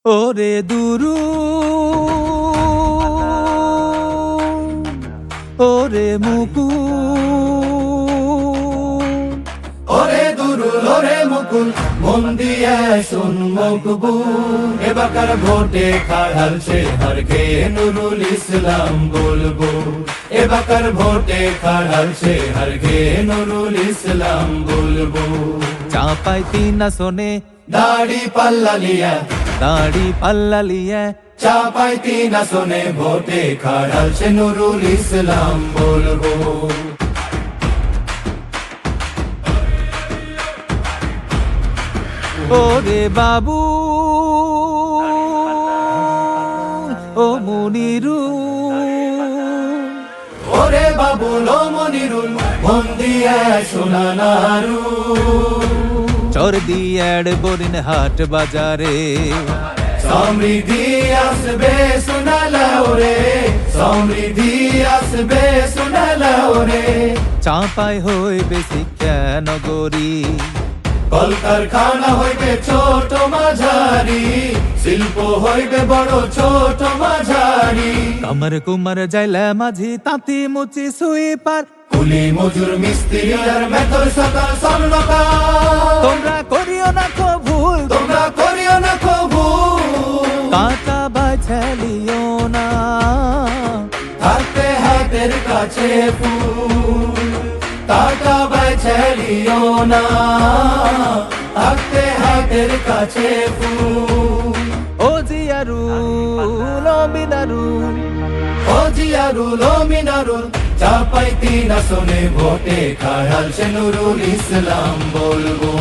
ওরে দুরু ওরে মুকু ওরে দুরুল ওরে মুকুল মন দিয়ে শুন মকবুল এবাকার ভোটে খাড়ালছে হর গে নুরুল ইসলাম বলবো এবাকার ভোটে খাড়ালছে হর গে নুরুল ইসলাম বলবো চাপাই তিন আসনে দাড়ি পাল্লা লিয়া দাড়ি পাল্লা লিয়ে চাপাই তিন আসনে ভোটে খাড়ালছে নুরুল ইসলাম বলবো ওরে বাবু ও মুনিরু ওরে বাবুল ও মনিরুল মন দিয়ে শোনানারু চর দিয়াড় বরিন হাট বাজারে সমৃদ্ধি আসবে শোনালাও রে সমৃদ্ধি আসবে শোনালাও রে চাপাই হইবে শিক্ষা নগরী কলকারখানা হইবে ছোট মাঝারি শিল্প হইবে বড় ছোট মাঝারি কামর কুমার যাইলে মাঝি তাঁতি মুচি সুইপার কুলি মজুর মিস্ত্রি আর মেথর সকাল স্বর্ণকার তোমরা করিও না কো ভুল তোমরা করিও না কবু কাঁচা বাছালিও না থাকতে হাতের কাছে ফুল টাকা বেচলিও না থাকতে হাতের কাছে ফুল ও জিয়ারুল ও মিনারুল ও জিয়ারুল ও মিনারুল চাপাই তিন আসনে ভোটে খাড়ালছে নুরুল ইসলাম বলবো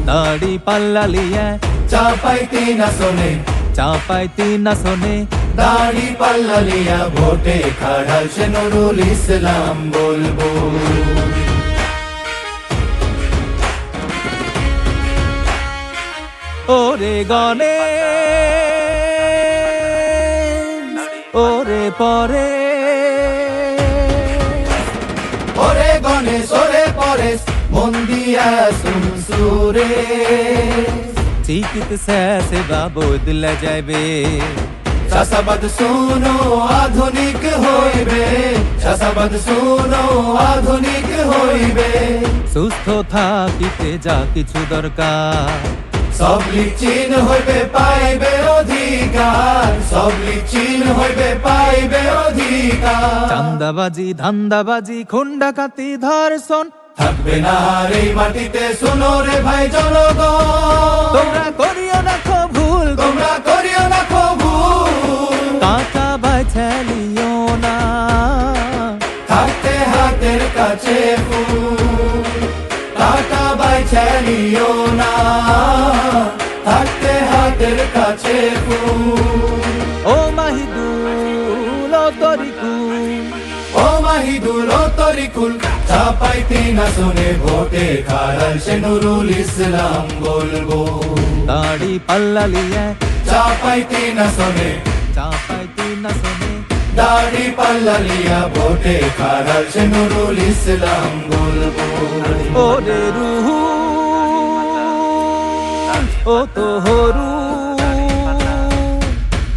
দাড়ি পাল্লা লিয়ে চাপাই তিন আসনে চাপাই তিন আসনে দাড়ি পাল্লা লিয়া ভোটে খাড়ালছে নুরুল ইসলাম বলবো ওরে গনে ওরে পরে ওরে গণেশ ওরে পরেশ মন দিয়া সুরে চিকিত শেষে বা বদলে যাবে চাষাবাদ শুনো আধুনিক হইবে চাষাবাদ শুনো আধুনিক হইবে সুস্থ থাকিতে যা কিছু দরকার সব লিচিন হইবে পাইবে অধিকার সব লিচিন হইবে পাইবে অধিকার চান্দাবাজি ধান্দাবাজি খুন্ডাকাতি ধর্ষণ থাকবে না আর এই মাটিতে শুনো রে ভাই জনগণ তোমরা করিও না কো ভুল তোমরা করিও না কবু কাঁচা বাছালিও না থাকতে হাতের কাছে ফুল টাকা বাইছালিও না থাকতে হাতের কাছে ফুল ও মাহিদুল ও তরিকুল ও মাহিদুল ও তরিকুল চাপাই তিন আসনে ভোটে খাড়ালছে নুরুল ইসলাম বলবো দাড়ি পাল্লা লিয়ে চাপাই তিন আসনে চাপাই তিন আসনে দাড়ি পাল্লা লিয়া ভোটে খাড়ালছে নুরুল ইসলাম বলবো ওরে রুহু ও তো হরু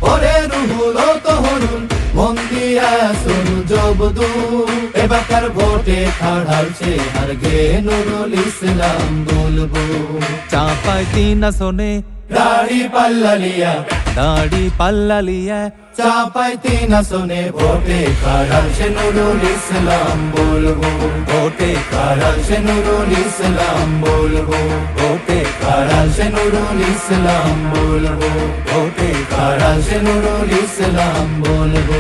ওরে রুহুল ও তহরুল মন দিয়া শুনু জবদু এবাকার ভোটে খাড়ালছে আর গে নুরুল ইসলাম বলবো চাপাই তিন আসনে দাড়ি পাল্লা লিয়া দাড়ি পাল্লা লিয়ে চাপাই তিন আসনে ভোটে খাড়ালছে নুরুল ইসলাম বলবো ভোটে খাড়ালছে নুরুল ইসলাম বলবো ভোটে খাড়ালছে নুরুল ইসলাম বলবো ভোটে খাড়ালছে নুরুল ইসলাম বলবো